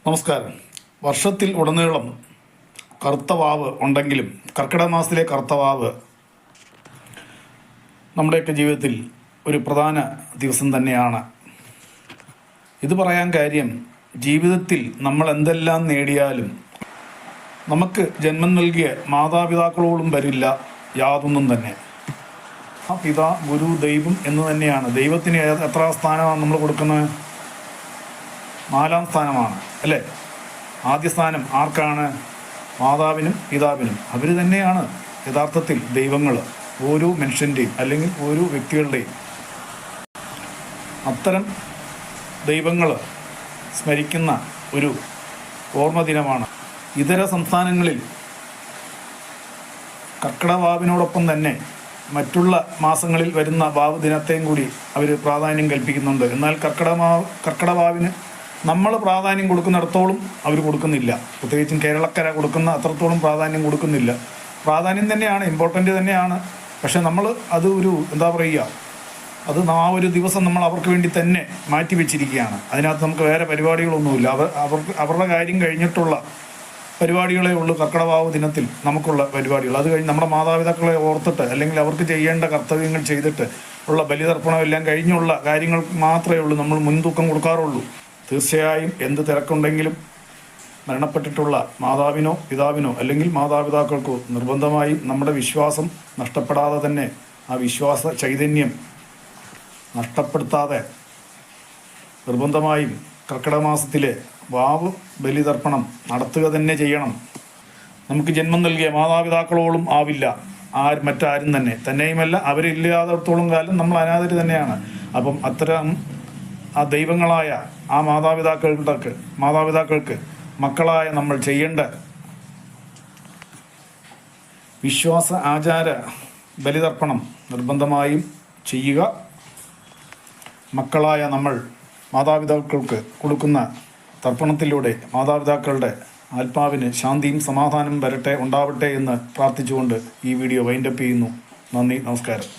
നമസ്കാരം. വർഷത്തിൽ ഉടനീളം കറുത്ത വാവ് ഉണ്ടെങ്കിലും കർക്കിടക മാസത്തിലെ കറുത്ത വാവ് നമ്മുടെയൊക്കെ ജീവിതത്തിൽ ഒരു പ്രധാന ദിവസം തന്നെയാണ്. ഇത് പറയാൻ കാര്യം, ജീവിതത്തിൽ നമ്മൾ എന്തെല്ലാം നേടിയാലും നമുക്ക് ജന്മം നൽകിയ മാതാപിതാക്കളോടും വരില്ല യാതൊന്നും തന്നെ. ആ പിതാ, ഗുരു, ദൈവം എന്ന് തന്നെയാണ്. ദൈവത്തിന് എത്ര സ്ഥാനമാണ് നമ്മൾ കൊടുക്കുന്നത്? 4-ാം സ്ഥാനമാണ് അല്ലേ? ആദ്യ സ്ഥാനം ആർക്കാണ്? മാതാവിനും പിതാവിനും. അവർ തന്നെയാണ് യഥാർത്ഥത്തിൽ ദൈവങ്ങൾ, ഓരോ മനുഷ്യൻ്റെയും അല്ലെങ്കിൽ ഓരോ വ്യക്തികളുടെയും. അത്തരം ദൈവങ്ങൾ സ്മരിക്കുന്ന ഒരു ഓർമ്മ ദിനമാണ്. ഇതര സംസ്ഥാനങ്ങളിൽ കർക്കിടക വാവിനോടൊപ്പം തന്നെ മറ്റുള്ള മാസങ്ങളിൽ വരുന്ന വാവ് ദിനത്തെയും കൂടി അവർ പ്രാധാന്യം കൽപ്പിക്കുന്നുണ്ട്. എന്നാൽ കർക്കിടക വാവിന് നമ്മൾ പ്രാധാന്യം കൊടുക്കുന്നിടത്തോളം അവർ കൊടുക്കുന്നില്ല. പ്രത്യേകിച്ചും കേരളക്കര കൊടുക്കുന്ന അത്രത്തോളം പ്രാധാന്യം കൊടുക്കുന്നില്ല. പ്രാധാന്യം തന്നെയാണ്, ഇമ്പോർട്ടൻ്റ് തന്നെയാണ്. പക്ഷെ നമ്മൾ അത് എന്താ പറയുക, അത് ആ ഒരു ദിവസം നമ്മൾ അവർക്ക് വേണ്ടി തന്നെ മാറ്റി വെച്ചിരിക്കുകയാണ്. അതിനകത്ത് നമുക്ക് വേറെ പരിപാടികളൊന്നുമില്ല. അവരുടെ കാര്യം കഴിഞ്ഞിട്ടുള്ള പരിപാടികളേ ഉള്ളൂ കർക്കിടക വാവ് ദിനത്തിൽ നമുക്കുള്ള പരിപാടികൾ. അത് കഴിഞ്ഞ് നമ്മുടെ മാതാപിതാക്കളെ ഓർത്തിട്ട് അല്ലെങ്കിൽ അവർക്ക് ചെയ്യേണ്ട കർത്തവ്യങ്ങൾ ചെയ്തിട്ട് ഉള്ള ബലിതർപ്പണം എല്ലാം കഴിഞ്ഞുള്ള കാര്യങ്ങൾ മാത്രമേ ഉള്ളൂ നമ്മൾ മുൻതൂക്കം കൊടുക്കാറുള്ളൂ. തീർച്ചയായും എന്ത് തിരക്കുണ്ടെങ്കിലും മരണപ്പെട്ടിട്ടുള്ള മാതാവിനോ പിതാവിനോ അല്ലെങ്കിൽ മാതാപിതാക്കൾക്കോ നിർബന്ധമായും നമ്മുടെ വിശ്വാസം നഷ്ടപ്പെടാതെ തന്നെ, ആ വിശ്വാസ ചൈതന്യം നഷ്ടപ്പെടുത്താതെ നിർബന്ധമായും കർക്കിടക മാസത്തിലെ വാവ് ബലിതർപ്പണം നടത്തുക തന്നെ ചെയ്യണം. നമുക്ക് ജന്മം നൽകിയ മാതാപിതാക്കളോളം ആവില്ല മറ്റാരും തന്നെയുമല്ല, അവരില്ലാത്തടത്തോളം കാലം നമ്മൾ അനാഥർ തന്നെയാണ്. അപ്പം അത്തരം ആ ദൈവങ്ങളായ ആ മാതാപിതാക്കൾക്ക് മക്കളായ നമ്മൾ ചെയ്യേണ്ട വിശ്വാസ ആചാര ബലിതർപ്പണം നിർബന്ധമായും ചെയ്യുക. മക്കളായ നമ്മൾ മാതാപിതാക്കൾക്ക് കൊടുക്കുന്ന തർപ്പണത്തിലൂടെ മാതാപിതാക്കളുടെ ആത്മാവിന് ശാന്തിയും സമാധാനം ഉണ്ടാവട്ടെ എന്ന് പ്രാർത്ഥിച്ചുകൊണ്ട് ഈ വീഡിയോ വൈൻഡപ്പ് ചെയ്യുന്നു. നന്ദി, നമസ്കാരം.